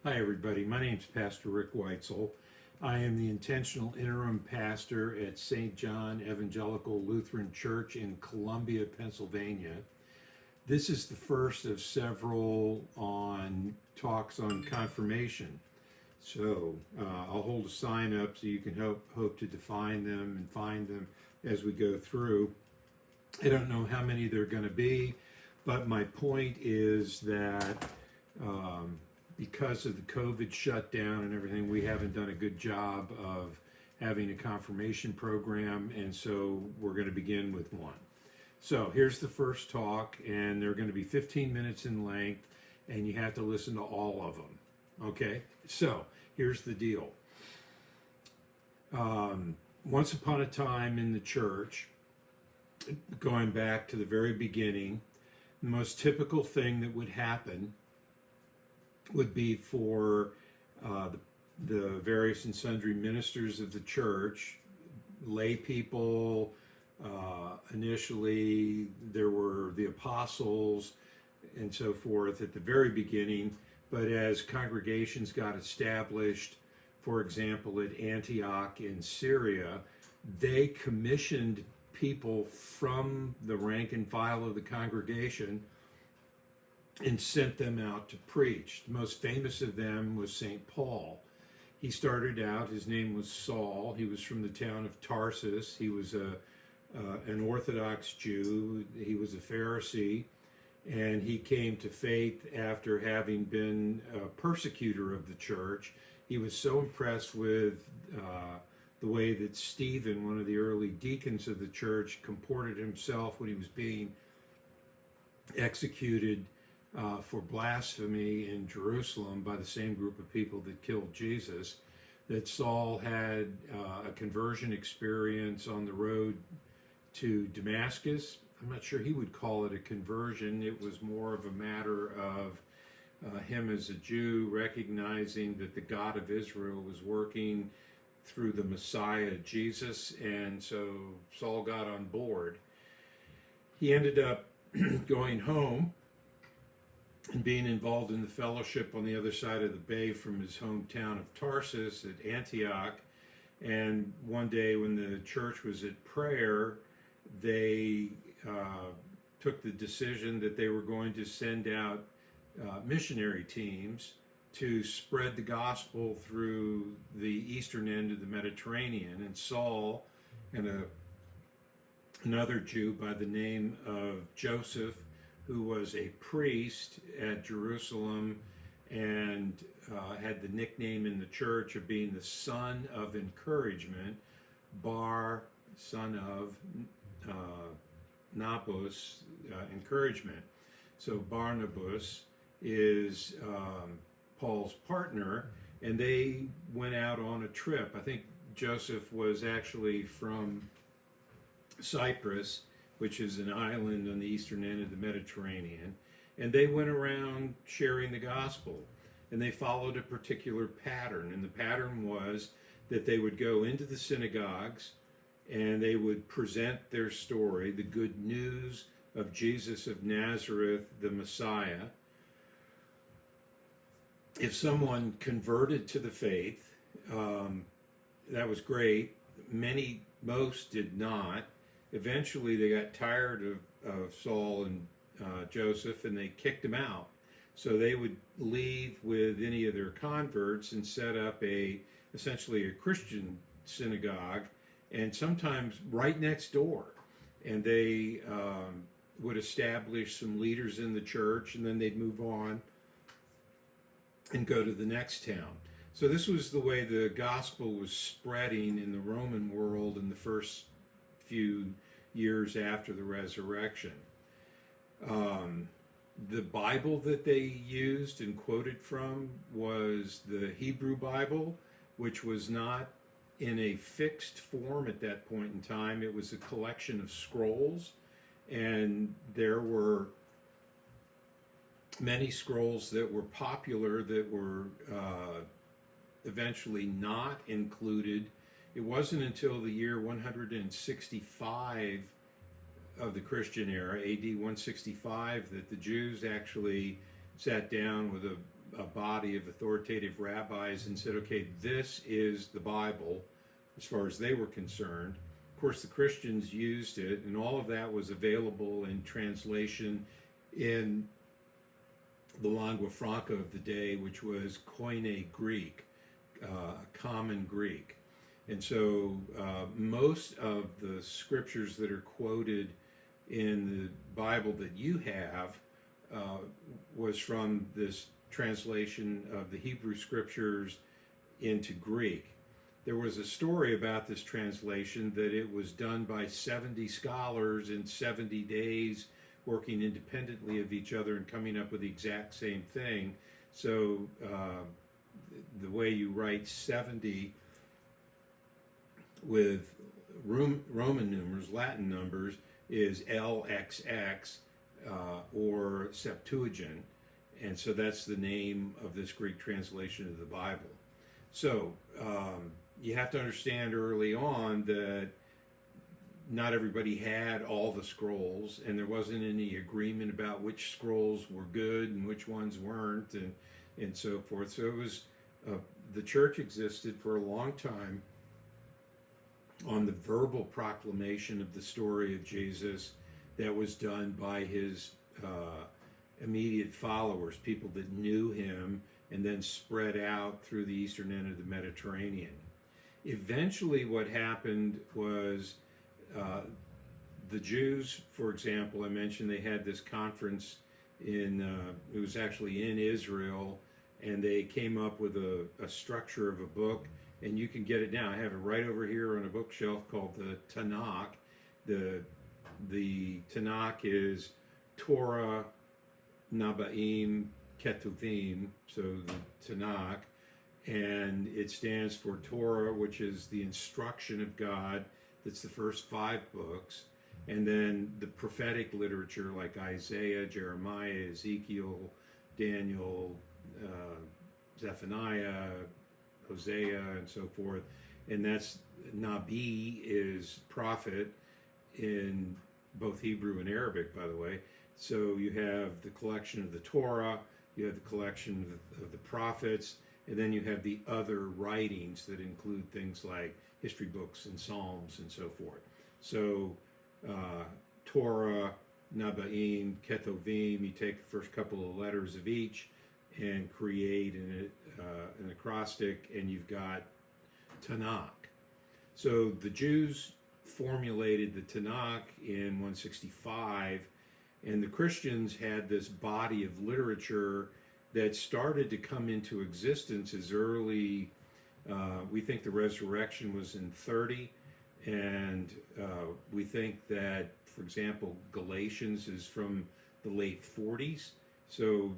Hi, everybody. My name is Pastor Rick Whitesel. I am the intentional interim pastor at St. John Evangelical Lutheran Church in Columbia, Pennsylvania. This is the first of several on talks on confirmation. So I'll hold a sign up so you can hope to define them and find them as we go through. I don't know how many there are going to be, but my point is that because of the COVID shutdown and everything, we haven't done a good job of having a confirmation program, and so we're going to begin with one. So here's the first talk, and they're going to be 15 minutes in length, and you have to listen to all of them. Okay? So here's the deal. Once upon a time in the church, going back to the very beginning, the most typical thing that would happen would be for the various and sundry ministers of the church, lay people. Initially, there were the apostles and so forth at the very beginning, but as congregations got established, for example, at Antioch in Syria, they commissioned people from the rank and file of the congregation and sent them out to preach. The most famous of them was St. Paul. He started out, his name was Saul. He was from the town of Tarsus. He was an Orthodox Jew. He was a Pharisee, and he came to faith after having been a persecutor of the church. He was so impressed with the way that Stephen, one of the early deacons of the church, comported himself when he was being executed for blasphemy in Jerusalem by the same group of people that killed Jesus, that Saul had a conversion experience on the road to Damascus. I'm not sure he would call it a conversion. It was more of a matter of him as a Jew recognizing that the God of Israel was working through the Messiah, Jesus, and so Saul got on board. He ended up going home and being involved in the fellowship on the other side of the bay from his hometown of Tarsus at Antioch. And one day when the church was at prayer, they took the decision that they were going to send out missionary teams to spread the gospel through the eastern end of the Mediterranean. And Saul and another Jew by the name of Joseph, who was a priest at Jerusalem and had the nickname in the church of being the son of encouragement, Bar, son of Nabus, encouragement. So Barnabas is Paul's partner, and they went out on a trip. I think Joseph was actually from Cyprus, which is an island on the eastern end of the Mediterranean, and they went around sharing the gospel, and they followed a particular pattern, and the pattern was that they would go into the synagogues and they would present their story, the good news of Jesus of Nazareth, the Messiah. If someone converted to the faith, that was great. Most did not. Eventually, they got tired of Saul and Joseph, and they kicked him out. So they would leave with any of their converts and set up essentially a Christian synagogue, and sometimes right next door. And they would establish some leaders in the church, and then they'd move on and go to the next town. So this was the way the gospel was spreading in the Roman world in the first few years after the resurrection. The Bible that they used and quoted from was the Hebrew Bible, which was not in a fixed form at that point in time. It was a collection of scrolls, and there were many scrolls that were popular that were eventually not included. It wasn't until the year 165 of the Christian era, AD 165, that the Jews actually sat down with a body of authoritative rabbis and said, okay, this is the Bible as far as they were concerned. Of course, the Christians used it, and all of that was available in translation in the lingua franca of the day, which was Koine Greek, common Greek. And so most of the scriptures that are quoted in the Bible that you have was from this translation of the Hebrew scriptures into Greek. There was a story about this translation that it was done by 70 scholars in 70 days, working independently of each other and coming up with the exact same thing. So the way you write 70 with Roman numerals, Latin numbers, is LXX or Septuagint, and so that's the name of this Greek translation of the Bible. So you have to understand early on that not everybody had all the scrolls, and there wasn't any agreement about which scrolls were good and which ones weren't, and so forth. So it was the church existed for a long time on the verbal proclamation of the story of Jesus that was done by his immediate followers, people that knew him, and then spread out through the eastern end of the Mediterranean. Eventually what happened was the Jews, for example, I mentioned they had this conference it was actually in Israel, and they came up with a structure of a book, and you can get it now. I have it right over here on a bookshelf called the Tanakh. The Tanakh is Torah, Nabaim, Ketuvim, so the Tanakh, and it stands for Torah, which is the instruction of God. That's the first 5 books, and then the prophetic literature like Isaiah, Jeremiah, Ezekiel, Daniel, Zephaniah, Hosea, and so forth. And that's Nabi is prophet in both Hebrew and Arabic, by the way. So you have the collection of the Torah, you have the collection of the prophets, and then you have the other writings that include things like history books and Psalms and so forth. So Torah, Nabaim, Ketuvim, you take the first couple of letters of each and create an acrostic, and you've got Tanakh. So the Jews formulated the Tanakh in 165, and the Christians had this body of literature that started to come into existence as early, we think the resurrection was in 30, and we think that, for example, Galatians is from the late 40s. So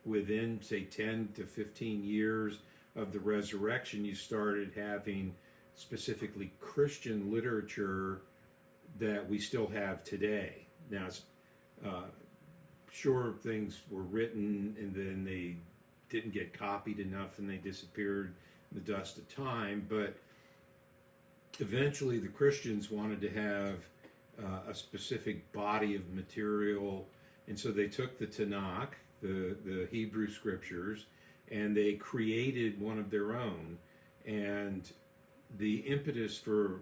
within, say, 10 to 15 years of the resurrection, you started having specifically Christian literature that we still have today. Now, sure, things were written and then they didn't get copied enough and they disappeared in the dust of time, but eventually the Christians wanted to have a specific body of material, and so they took the Tanakh, the Hebrew scriptures, and they created one of their own. And the impetus for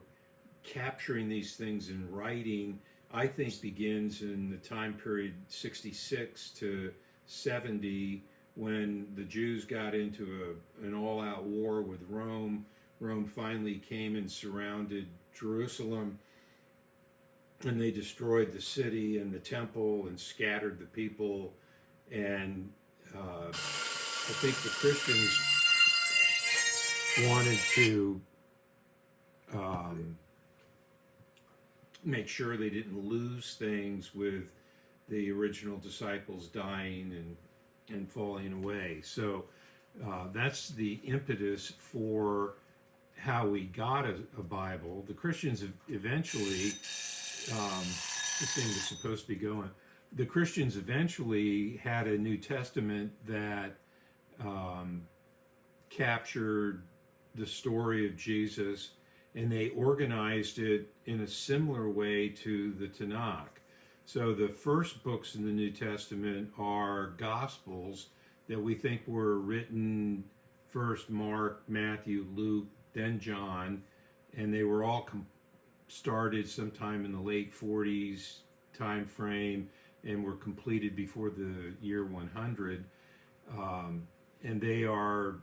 capturing these things in writing, I think, begins in the time period 66 to 70, when the Jews got into an all-out war with Rome. Rome finally came and surrounded Jerusalem, and they destroyed the city and the temple and scattered the people. And I think the Christians wanted to make sure they didn't lose things with the original disciples dying and falling away. So that's the impetus for how we got a Bible. The Christians eventually, this thing was supposed to be going, the Christians eventually had a New Testament that captured the story of Jesus, and they organized it in a similar way to the Tanakh. So the first books in the New Testament are Gospels. that we think were written first Mark, Matthew, Luke, then John, and they were all started sometime in the late 40s time frame and were completed before the year 100. And they are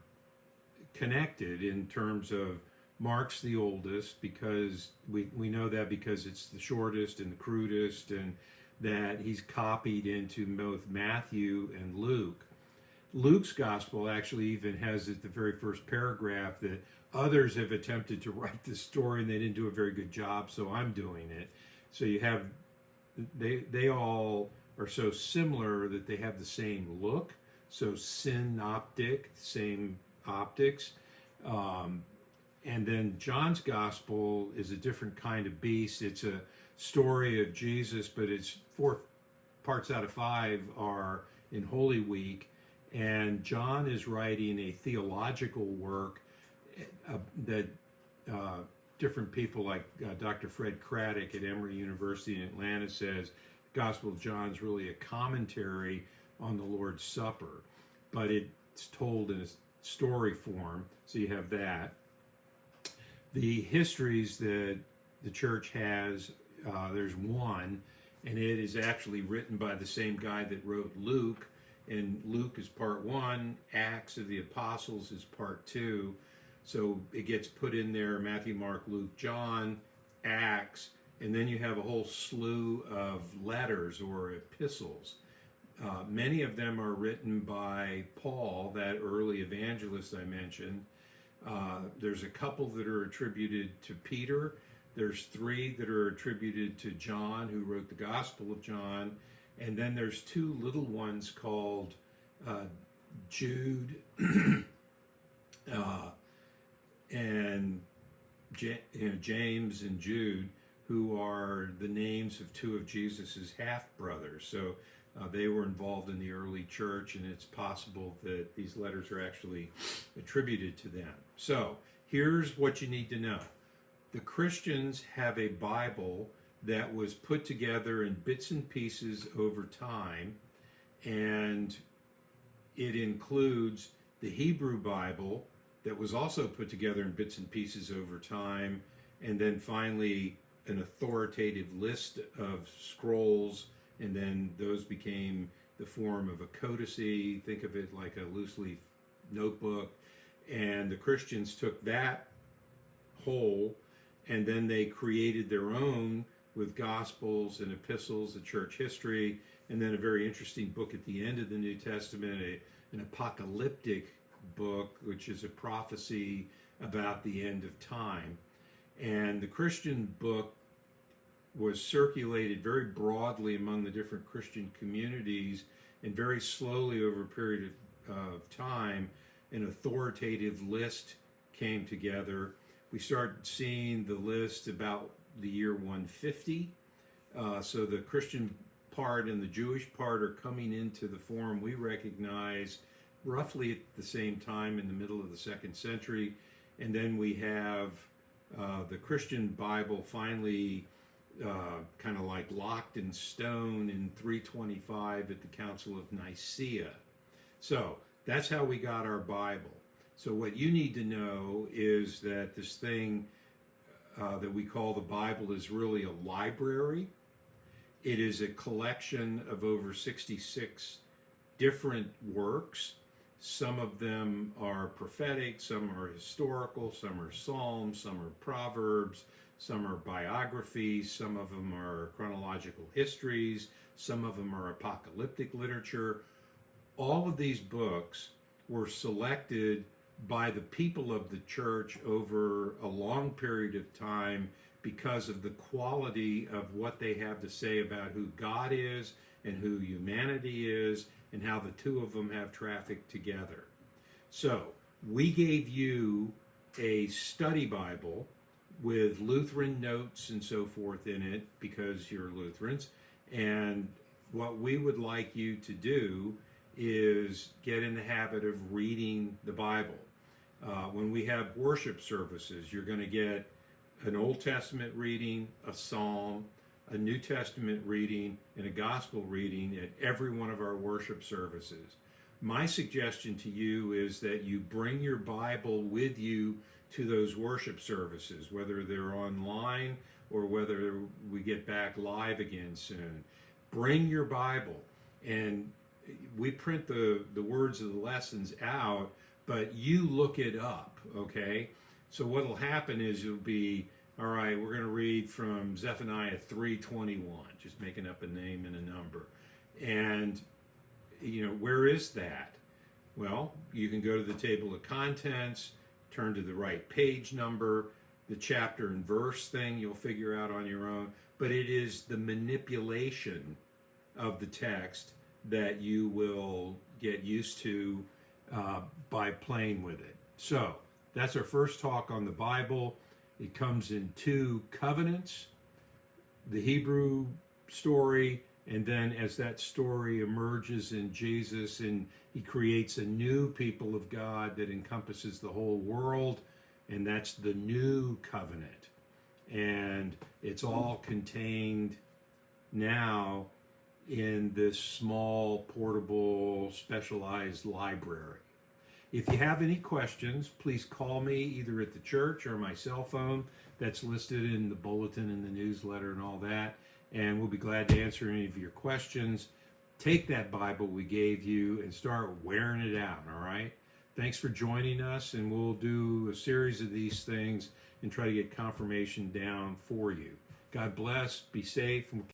connected in terms of Mark's the oldest, because we know that because it's the shortest and the crudest, and that he's copied into both Matthew and Luke. Luke's gospel actually even has at the very first paragraph that others have attempted to write this story and they didn't do a very good job, so I'm doing it. So you have, they all are so similar that they have the same look, so synoptic, same optics. And then John's gospel is a different kind of beast. It's a story of Jesus, but it's 4 parts out of 5 are in Holy Week. And John is writing a theological work that different people like Dr. Fred Craddock at Emory University in Atlanta says the Gospel of John is really a commentary on the Lord's Supper, but it's told in a story form, so you have that. The histories that the church has, there's one, and it is actually written by the same guy that wrote Luke, and Luke is part 1, Acts of the Apostles is part 2, so it gets put in there, Matthew, Mark, Luke, John, Acts, and then you have a whole slew of letters or epistles. Many of them are written by Paul, that early evangelist I mentioned. There's a couple that are attributed to Peter. There's 3 that are attributed to John, who wrote the Gospel of John. And then there's 2 little ones called Jude and James and Jude, who are the names of 2 of Jesus's half-brothers. So they were involved in the early church, and it's possible that these letters are actually attributed to them. So here's what you need to know. The Christians have a Bible that was put together in bits and pieces over time, and it includes the Hebrew Bible that was also put together in bits and pieces over time, and then finally an authoritative list of scrolls, and then those became the form of a codice. Think of it like a loose leaf notebook. And the Christians took that whole, and then they created their own with Gospels and epistles, the church history, and then a very interesting book at the end of the New Testament, an apocalyptic book, which is a prophecy about the end of time. And the Christian book was circulated very broadly among the different Christian communities, and very slowly over a period of time, an authoritative list came together. We started seeing the list about the year 150. So the Christian part and the Jewish part are coming into the form we recognize roughly at the same time in the middle of the 2nd century. And then we have the Christian Bible finally kind of like locked in stone in 325 at the Council of Nicaea. So that's how we got our Bible. So what you need to know is that this thing that we call the Bible is really a library. It is a collection of over 66 different works. Some of them are prophetic, some are historical, some are psalms, some are proverbs, some are biographies, some of them are chronological histories, some of them are apocalyptic literature. All of these books were selected by the people of the church over a long period of time because of the quality of what they have to say about who God is and who humanity is, and how the two of them have trafficked together. So we gave you a study Bible with Lutheran notes and so forth in it because you're Lutherans. And what we would like you to do is get in the habit of reading the Bible. When we have worship services, you're going to get an Old Testament reading, a Psalm, a New Testament reading, and a Gospel reading at every one of our worship services. My suggestion to you is that you bring your Bible with you to those worship services, whether they're online or whether we get back live again soon. Bring your Bible, and we print the words of the lessons out, but you look it up, okay? So what'll happen is you'll be, all right, we're going to read from Zephaniah 3:21, just making up a name and a number. And, where is that? Well, you can go to the table of contents, turn to the right page number, the chapter and verse thing you'll figure out on your own, but it is the manipulation of the text that you will get used to by playing with it. So that's our first talk on the Bible. It comes in two covenants, the Hebrew story, and then as that story emerges in Jesus and he creates a new people of God that encompasses the whole world, and that's the new covenant. And it's all contained now in this small, portable, specialized library. If you have any questions, please call me either at the church or my cell phone that's listed in the bulletin and the newsletter and all that, and we'll be glad to answer any of your questions. Take that Bible we gave you and start wearing it out, all right? Thanks for joining us, and we'll do a series of these things and try to get confirmation down for you. God bless, be safe, and